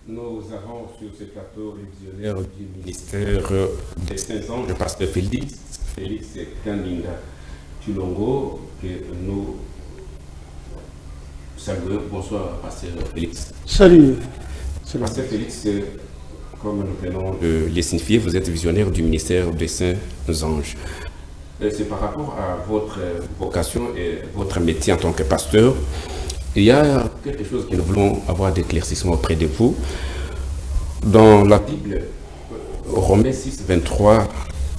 Nous avons sur ce plateau le visionnaire du ministère des Saints-Anges, le pasteur Félix Kaninga Tulongo, que nous saluons. Bonsoir, pasteur Félix. Salut. Pasteur Félix, comme nous venons de les signifier, vous êtes visionnaire du ministère des Saints-Anges. C'est par rapport à votre vocation et votre métier en tant que pasteur. Il y a quelque chose que nous voulons avoir d'éclaircissement auprès de vous. Dans la Bible, Romains 6, 23,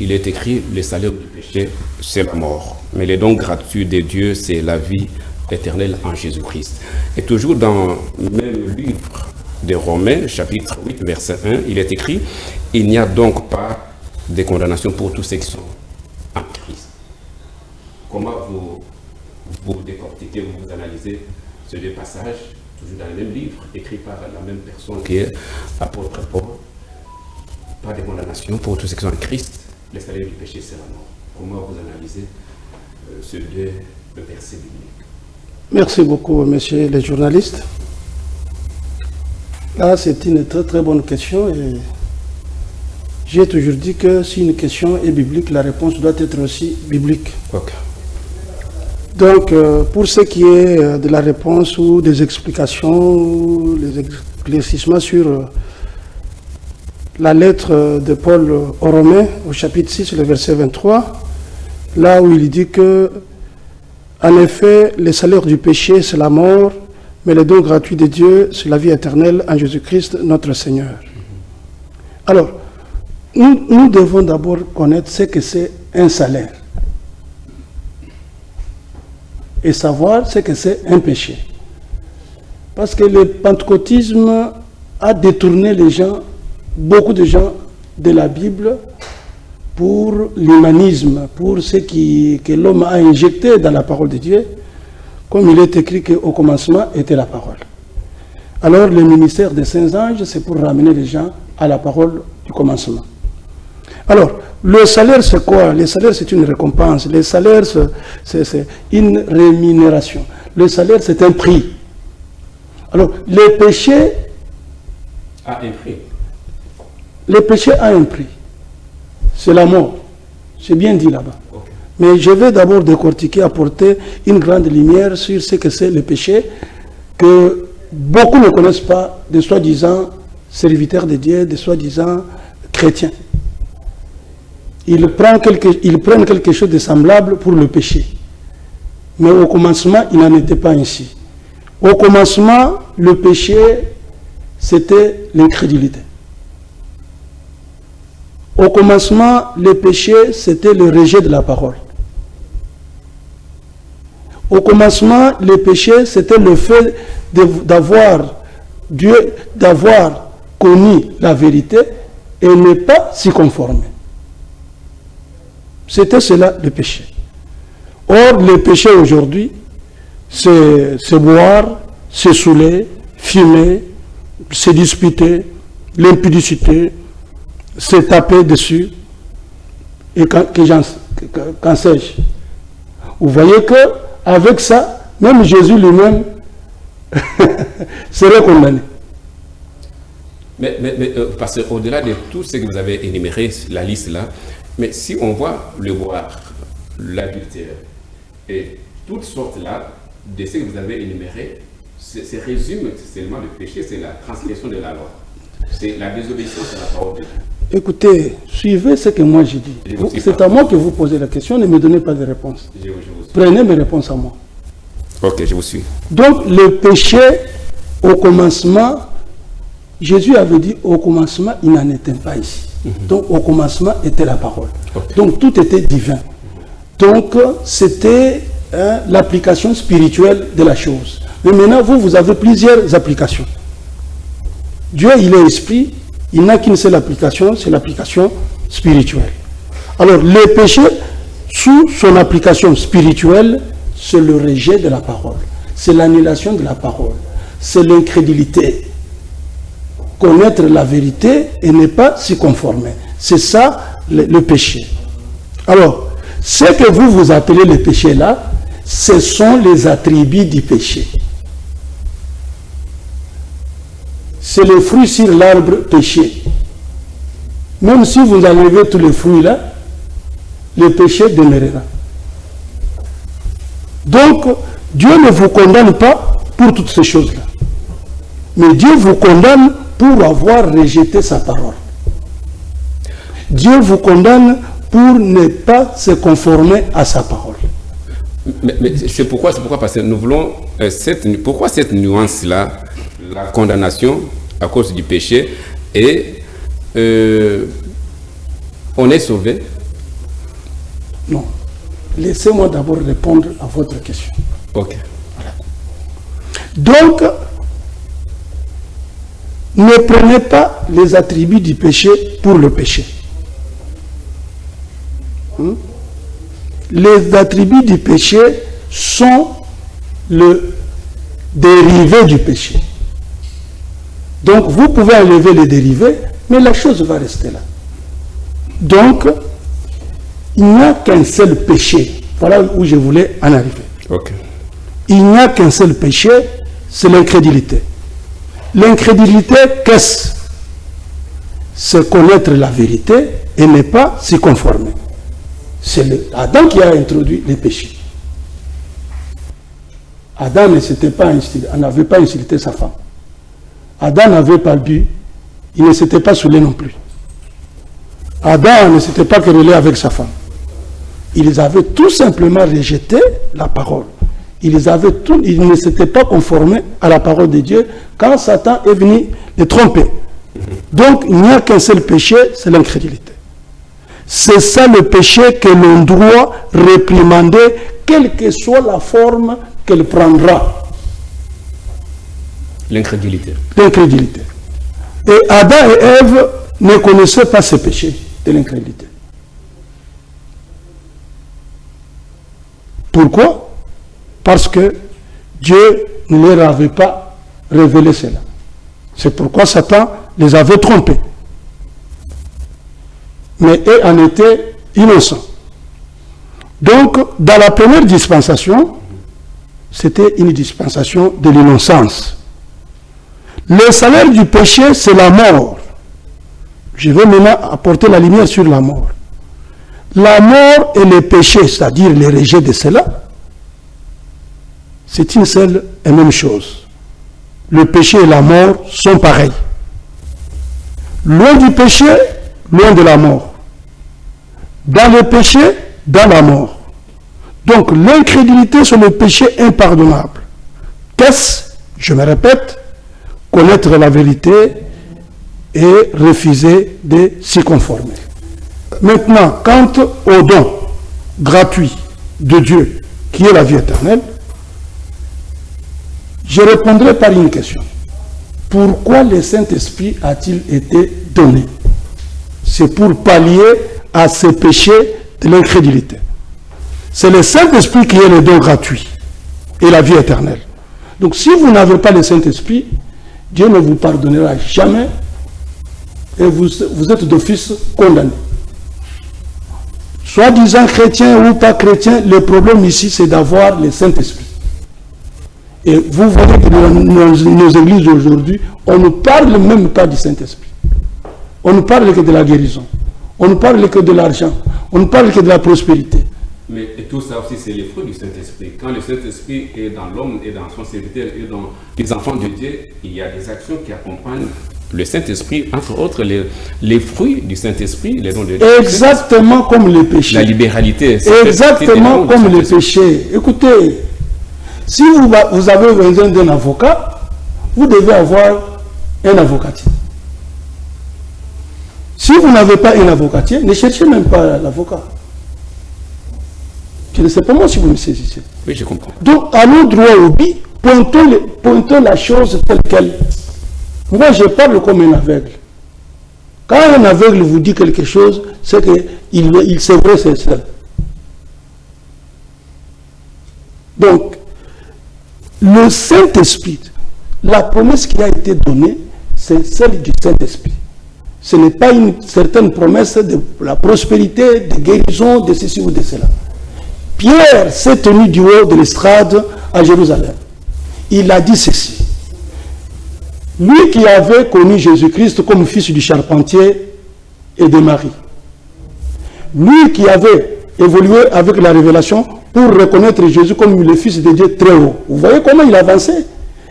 il est écrit « Le salaire du péché, c'est la mort. Mais les dons gratuits de Dieu, c'est la vie éternelle en Jésus-Christ. » Et toujours dans le même livre de Romains, chapitre 8, verset 1, il est écrit « Il n'y a donc pas de condamnation pour tous ceux qui sont en Christ. » Comment vous décortiquez, vous analysez ces deux passages, toujours dans le même livre, écrit par la même personne qui est apôtre Paul? Pas de condamnation pour tous ceux qui sont en Christ. Le salaire du péché, c'est la mort. Comment vous analysez ces deux versets bibliques? Merci beaucoup, messieurs les journalistes. Là, c'est une très très bonne question et j'ai toujours dit que si une question est biblique, la réponse doit être aussi biblique. Okay. Donc, pour ce qui est de la réponse ou des explications, les éclaircissements sur la lettre de Paul aux Romains, au chapitre 6, le verset 23, là où il dit que, en effet, le salaire du péché, c'est la mort, mais le don gratuit de Dieu, c'est la vie éternelle en Jésus-Christ, notre Seigneur. Alors, nous devons d'abord connaître ce que c'est un salaire et savoir ce que c'est un péché. Parce que le pentecôtisme a détourné les gens, beaucoup de gens, de la Bible pour l'humanisme, pour ce que l'homme a injecté dans la parole de Dieu, comme il est écrit qu'au commencement était la parole. Alors le ministère des Saints-Anges, c'est pour ramener les gens à la parole du commencement. Alors, le salaire, c'est quoi? Le salaire, c'est une récompense. Le salaire, c'est une rémunération. Le salaire, c'est un prix. Alors, le péché a un prix. Le péché a un prix. C'est la mort. C'est bien dit là-bas. Okay. Mais je vais d'abord décortiquer, apporter une grande lumière sur ce que c'est le péché, que beaucoup ne connaissent pas, des soi-disant serviteurs de Dieu, des soi-disant chrétiens. Ils prennent quelque chose de semblable pour le péché. Mais au commencement, il n'en était pas ainsi. Au commencement, le péché, c'était l'incrédulité. Au commencement, le péché, c'était le rejet de la parole. Au commencement, le péché, c'était le fait d'avoir connu la vérité et ne pas s'y conformer. C'était cela le péché. Or, le péché aujourd'hui, c'est boire, c'est saouler, fumer, c'est disputer, l'impudicité, c'est taper dessus. Et quand sais-je? Vous voyez qu'avec ça, même Jésus lui-même serait condamné. Mais parce qu'au-delà de tout ce que vous avez énuméré, la liste là, mais si on voit le boire, l'adultère et toutes sortes là de ce que vous avez énuméré, c'est résume seulement le péché, c'est la transgression de la loi. C'est la désobéissance à la parole de Dieu. Écoutez, suivez ce que moi j'ai dit. C'est à moi que vous posez la question, ne me donnez pas de réponse. Prenez mes réponses à moi. Ok, je vous suis. Donc le péché, au commencement, Jésus avait dit au commencement, il n'en était pas ici. Donc au commencement était la parole. Okay. Donc tout était divin. Donc c'était l'application spirituelle de la chose. Mais maintenant, vous avez plusieurs applications. Dieu, il est esprit, il n'a qu'une seule application, c'est l'application spirituelle. Alors le péché, sous son application spirituelle, c'est le rejet de la parole. C'est l'annulation de la parole. C'est l'incrédulité. Connaître la vérité et ne pas s'y conformer. C'est ça le péché. Alors, ce que vous appelez le péché là, ce sont les attributs du péché. c'est le fruit sur l'arbre péché. Même si vous enlevez tous les fruits là, le péché demeurera. Donc, Dieu ne vous condamne pas pour toutes ces choses-là. Mais Dieu vous condamne pour avoir rejeté sa parole. Dieu vous condamne pour ne pas se conformer à sa parole. Mais c'est pourquoi, parce que nous voulons pourquoi cette nuance-là, la condamnation à cause du péché, et on est sauvé? Non. Laissez-moi d'abord répondre à votre question. Ok. Voilà. Donc, ne prenez pas les attributs du péché pour le péché. Les attributs du péché sont le dérivé du péché. Donc, vous pouvez enlever les dérivés, mais la chose va rester là. Donc, il n'y a qu'un seul péché. Voilà où je voulais en arriver. Okay. Il n'y a qu'un seul péché, c'est l'incrédulité. L'incrédulité, qu'est-ce? C'est connaître la vérité et ne pas s'y conformer. C'est Adam qui a introduit les péchés. Adam n'avait pas insulté sa femme. Adam n'avait pas bu, il ne s'était pas saoulé non plus. Adam ne s'était pas querellé avec sa femme. Ils avaient tout simplement rejeté la parole. Ils ne s'étaient pas conformés à la parole de Dieu quand Satan est venu les tromper. Donc, il n'y a qu'un seul péché, c'est l'incrédulité. C'est ça le péché que l'on doit réprimander, quelle que soit la forme qu'elle prendra. L'incrédulité. L'incrédulité. Et Adam et Ève ne connaissaient pas ce péché de l'incrédulité. Pourquoi? Parce que Dieu ne leur avait pas révélé cela. C'est pourquoi Satan les avait trompés. Mais eux en étaient innocents. Donc, dans la première dispensation, c'était une dispensation de l'innocence. Le salaire du péché, c'est la mort. Je vais maintenant apporter la lumière sur la mort. La mort et le péché, c'est-à-dire le rejet de cela, c'est une seule et même chose. Le péché et la mort sont pareils. Loin du péché, loin de la mort. Dans le péché, dans la mort. Donc l'incrédulité sur le péché impardonnable. Qu'est-ce? Je me répète, connaître la vérité et refuser de s'y conformer. Maintenant, quant au don gratuit de Dieu, qui est la vie éternelle, je répondrai par une question. Pourquoi le Saint-Esprit a-t-il été donné? C'est pour pallier à ce péché de l'incrédulité. C'est le Saint-Esprit qui est le don gratuit et la vie éternelle. Donc si vous n'avez pas le Saint-Esprit, Dieu ne vous pardonnera jamais et vous êtes d'office condamné. Soit disant chrétien ou pas chrétien, le problème ici c'est d'avoir le Saint-Esprit. Et vous voyez que dans nos églises aujourd'hui, on ne parle même pas du Saint-Esprit. On ne parle que de la guérison. On ne parle que de l'argent. On ne parle que de la prospérité. Mais tout ça aussi, c'est les fruits du Saint-Esprit. Quand le Saint-Esprit est dans l'homme et dans son serviteur et dans les enfants de Dieu, il y a des actions qui accompagnent le Saint-Esprit, entre autres les fruits du Saint-Esprit, les dons de Dieu. Exactement comme les péchés. La libéralité. Exactement comme les péchés. Écoutez, si vous avez besoin d'un avocat, vous devez avoir un avocatier. Si vous n'avez pas un avocatier, ne cherchez même pas l'avocat. Je ne sais pas moi si vous me saisissez. Oui, je comprends. Donc, allons droit au but, pointons la chose telle qu'elle. Moi, je parle comme un aveugle. Quand un aveugle vous dit quelque chose, c'est que c'est vrai, c'est ça. Donc, le Saint-Esprit, la promesse qui a été donnée, c'est celle du Saint-Esprit. Ce n'est pas une certaine promesse de la prospérité, de guérison, de ceci ou de cela. Pierre s'est tenu du haut de l'estrade à Jérusalem. Il a dit ceci. Lui qui avait connu Jésus-Christ comme fils du charpentier et de Marie. Lui qui avait évolué avec la révélation pour reconnaître Jésus comme le Fils de Dieu très haut. Vous voyez comment il avançait.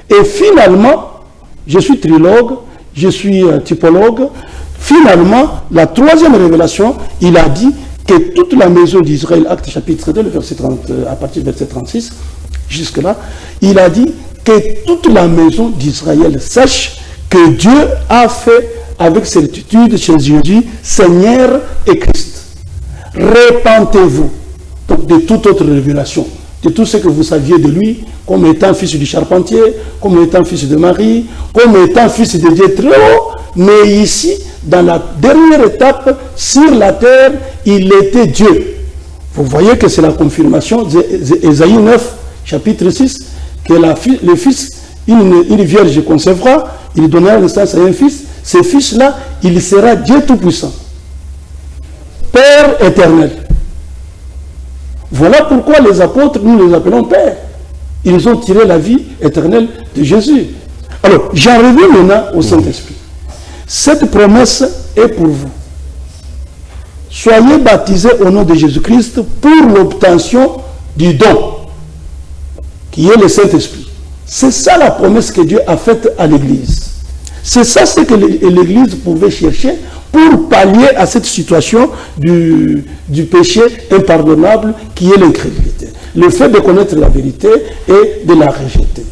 Et finalement, je suis trilogue, je suis typologue. Finalement, la troisième révélation, il a dit que toute la maison d'Israël, Acte chapitre 2, le verset 30, à partir du verset 36, jusque-là, il a dit que toute la maison d'Israël sache que Dieu a fait avec certitude chez Jésus, Seigneur et Christ. Repentez-vous de toute autre révélation, de tout ce que vous saviez de lui, comme étant fils du charpentier, comme étant fils de Marie, comme étant fils de Dieu très haut, mais ici, dans la dernière étape, sur la terre, il était Dieu. Vous voyez que c'est la confirmation d'Ésaïe 9, chapitre 6, que le fils, une vierge concevra, il donnera naissance à un fils, ce fils-là, il sera Dieu Tout-Puissant, Père éternel. Voilà pourquoi les apôtres, nous les appelons Père. Ils ont tiré la vie éternelle de Jésus. Alors, j'en reviens maintenant au Saint-Esprit. Cette promesse est pour vous. Soyez baptisés au nom de Jésus-Christ pour l'obtention du don, qui est le Saint-Esprit. C'est ça la promesse que Dieu a faite à l'Église. C'est ça ce que l'Église pouvait chercher pour pallier à cette situation du péché impardonnable qui est l'incrédulité. Le fait de connaître la vérité et de la rejeter.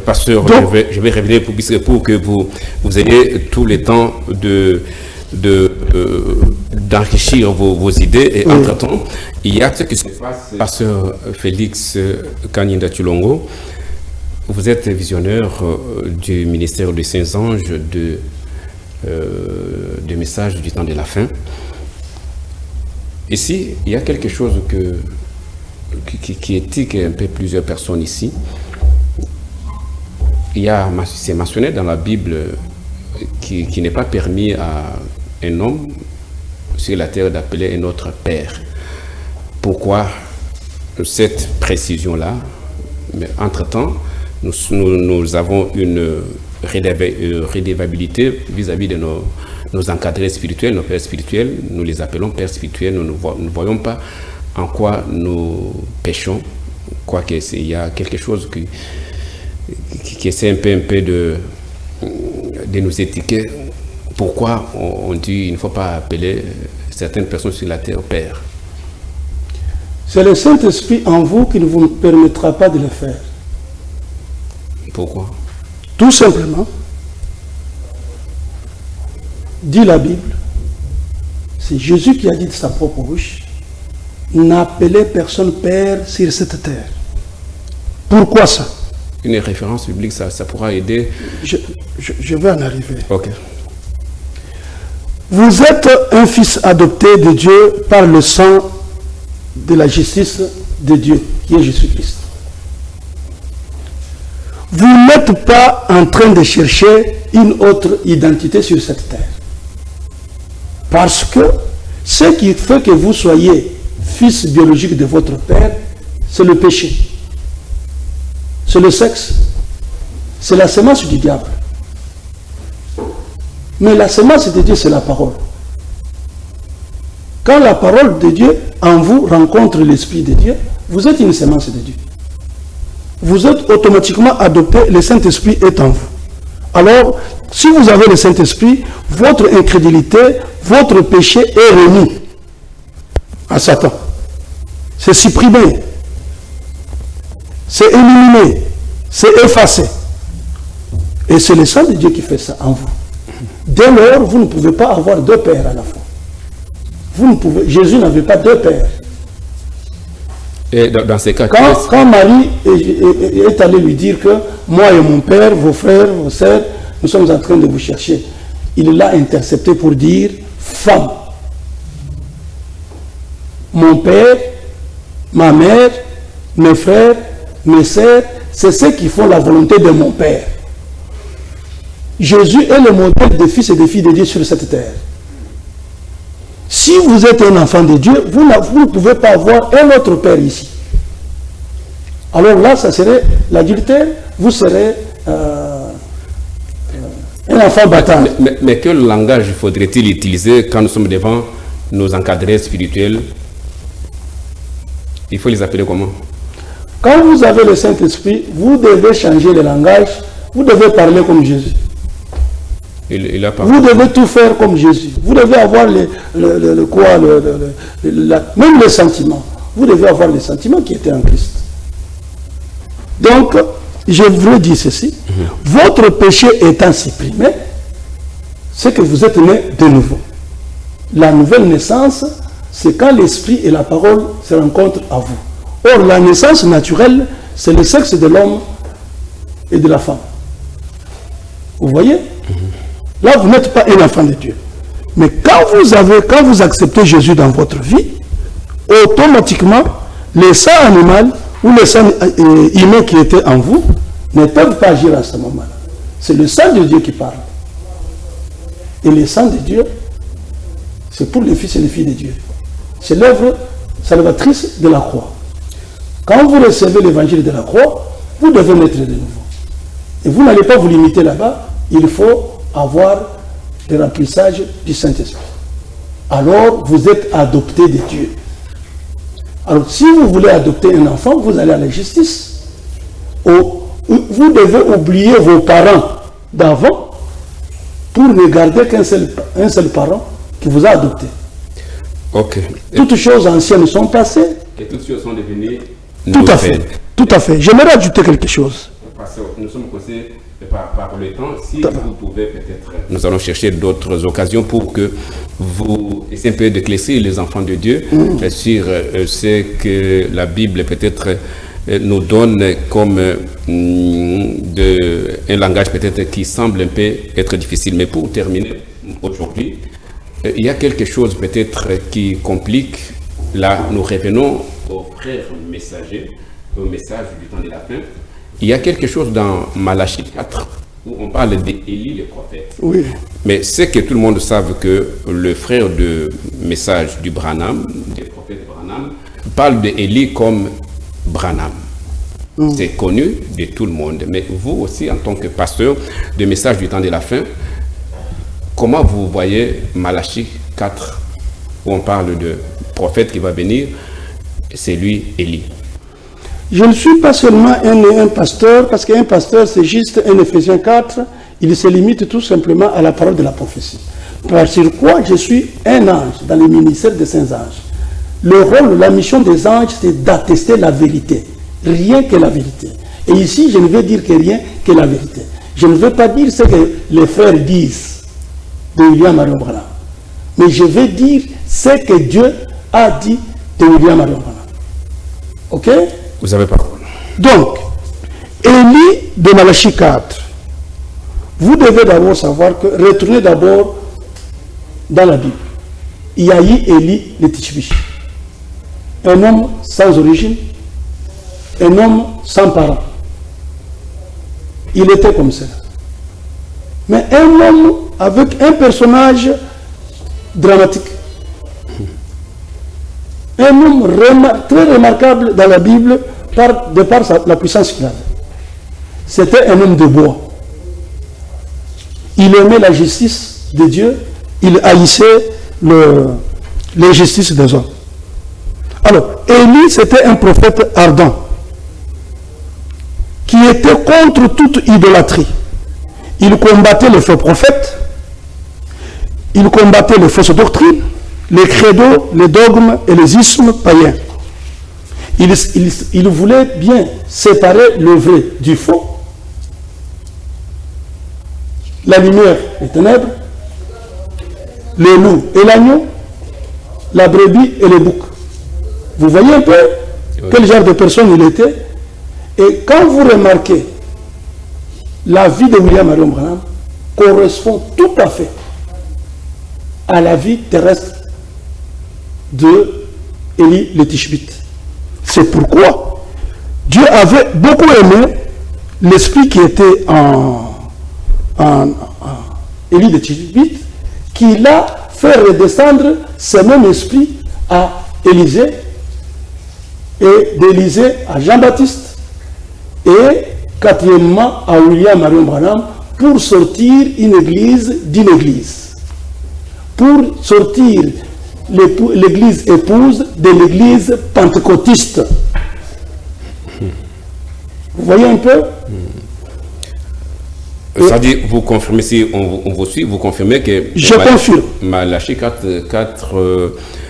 Pasteur, donc, je vais révéler pour que vous ayez tout le temps d'enrichir vos idées. Et entre-temps, il y a ce qui se passe. Pasteur Félix Kaninda Tshilongo, vous êtes visionnaire du ministère des Saints-Anges de messages du temps de la fin. Ici, il y a quelque chose qui éthique un peu plusieurs personnes ici. C'est mentionné dans la Bible qui n'est pas permis à un homme sur la terre d'appeler un autre père. Pourquoi cette précision-là? Mais entre-temps, nous avons une rédévabilité vis-à-vis de nos encadrés spirituels, nos pères spirituels. Nous les appelons pères spirituels. Nous ne voyons pas en quoi nous péchons, quoique il y a quelque chose qui essaie un peu de nous étiqueter. Pourquoi on dit qu'il ne faut pas appeler certaines personnes sur la terre père? C'est le Saint-Esprit en vous qui ne vous permettra pas de le faire. Pourquoi? Tout simplement, dit la Bible, c'est Jésus qui a dit de sa propre bouche, n'appelez personne père sur cette terre. Pourquoi ça? Une référence biblique, ça pourra aider. Je vais en arriver. Ok. Vous êtes un fils adopté de Dieu par le sang de la justice de Dieu, qui est Jésus-Christ. Vous n'êtes pas en train de chercher une autre identité sur cette terre. Parce que ce qui fait que vous soyez fils biologique de votre père, c'est le péché. C'est le sexe. C'est la semence du diable. Mais la semence de Dieu, c'est la parole. Quand la parole de Dieu en vous rencontre l'Esprit de Dieu, vous êtes une semence de Dieu. Vous êtes automatiquement adopté, le Saint-Esprit est en vous. Alors, si vous avez le Saint-Esprit, votre incrédulité, votre péché est remis à Satan. C'est supprimé. C'est éliminé. C'est effacé. Et c'est le sang de Dieu qui fait ça en vous. Dès lors, vous ne pouvez pas avoir deux pères à la fois. Vous ne pouvez, Jésus n'avait pas deux pères. Et dans ces cas, quand Marie est allée lui dire que moi et mon père, vos frères, vos sœurs, nous sommes en train de vous chercher, il l'a intercepté pour dire femme, mon père, ma mère, mes frères, mes sœurs, c'est ceux qui font la volonté de mon père. Jésus est le modèle des fils et des filles de Dieu sur cette terre. Si vous êtes un enfant de Dieu, vous ne pouvez pas avoir un autre père ici. Alors là, ça serait l'adultère, vous serez un enfant bâtard. Mais quel langage faudrait-il utiliser quand nous sommes devant nos encadrés spirituels? Il faut les appeler comment? Quand vous avez le Saint-Esprit, vous devez changer le langage, vous devez parler comme Jésus. Vous devez tout faire comme Jésus. Vous devez avoir même les sentiments. Vous devez avoir les sentiments qui étaient en Christ. Donc, je voudrais dire ceci. Votre péché étant supprimé, c'est que vous êtes né de nouveau. La nouvelle naissance, c'est quand l'esprit et la parole se rencontrent à vous. Or, la naissance naturelle, c'est le sexe de l'homme et de la femme. Vous voyez? Là, vous n'êtes pas un enfant de Dieu. Mais quand vous acceptez Jésus dans votre vie, automatiquement, le sang animal ou le sang humain qui était en vous ne peuvent pas agir à ce moment-là. C'est le sang de Dieu qui parle. Et le sang de Dieu, c'est pour les fils et les filles de Dieu. C'est l'œuvre salvatrice de la croix. Quand vous recevez l'évangile de la croix, vous devez naître de nouveau. Et vous n'allez pas vous limiter là-bas, il faut avoir le remplissage du Saint-Esprit. Alors, vous êtes adopté de Dieu. Alors, si vous voulez adopter un enfant, vous allez à la justice. Vous devez oublier vos parents d'avant pour ne garder qu'un seul parent qui vous a adopté. Ok. Toutes choses anciennes sont passées. Et toutes choses sont devenues tout à fait. Tout à fait. J'aimerais ajouter quelque chose. Parce que nous sommes causés par le temps. Si vous pouvez peut-être... Nous allons chercher d'autres occasions pour que vous essayez un peu d'éclaircir les enfants de Dieu sur ce que la Bible peut-être nous donne comme un langage peut-être qui semble un peu être difficile. Mais pour terminer aujourd'hui, il y a quelque chose peut-être qui complique. Là, nous revenons aux frères messagers, au message du temps de la fin. Il y a quelque chose dans Malachie 4 où on parle d'Élie le prophète. Oui. Mais c'est que tout le monde sache que le frère de message du Branham, du prophète Branham, parle d'Élie comme Branham. C'est connu de tout le monde. Mais vous aussi, en tant que pasteur de message du temps de la fin, comment vous voyez Malachie 4 où on parle de prophète qui va venir, c'est lui, Élie? Je ne suis pas seulement un pasteur, parce qu'un pasteur, c'est juste un Éphésiens 4, il se limite tout simplement à la parole de la prophétie. Par sur quoi je suis un ange dans le ministère des saints anges. Le rôle, la mission des anges, c'est d'attester la vérité. Rien que la vérité. Et ici, je ne vais dire que rien que la vérité. Je ne veux pas dire ce que les frères disent de William Marion Branham. Mais je vais dire ce que Dieu a dit de William Marion Branham. Ok? Vous avez parole. Donc, Élie de Malachie 4, vous devez d'abord savoir que, retournez d'abord dans la Bible. Il y a eu Élie le Tishbish, un homme sans origine, un homme sans parents. Il était comme ça. Mais un homme avec un personnage dramatique. Un homme très remarquable dans la Bible de par la puissance qu'il avait. C'était un homme de bois. Il aimait la justice de Dieu, il haïssait l'injustice des hommes. Alors, Élie, c'était un prophète ardent qui était contre toute idolâtrie. Il combattait les faux prophètes, il combattait les fausses doctrines, les credos, les dogmes et les ismes païens. Il voulait bien séparer le vrai du faux, la lumière et les ténèbres, le loup et l'agneau, la brebis et le bouc. Vous voyez un peu quel genre de personne il était. Et quand vous remarquez, la vie de William Marion Branham correspond tout à fait à la vie terrestre de Élie le Tishbite. C'est pourquoi Dieu avait beaucoup aimé l'esprit qui était en Élie le Tishbite, qui l'a fait redescendre ce même esprit à Élisée, et d'Élisée à Jean-Baptiste, et quatrièmement à William Marion Branham pour sortir une église d'une église, pour sortir l'église épouse de l'église pentecôtiste. Vous voyez un peu? C'est-à-dire, vous confirmez, si on vous suit, vous confirmez que... Je confirme. Malachie 4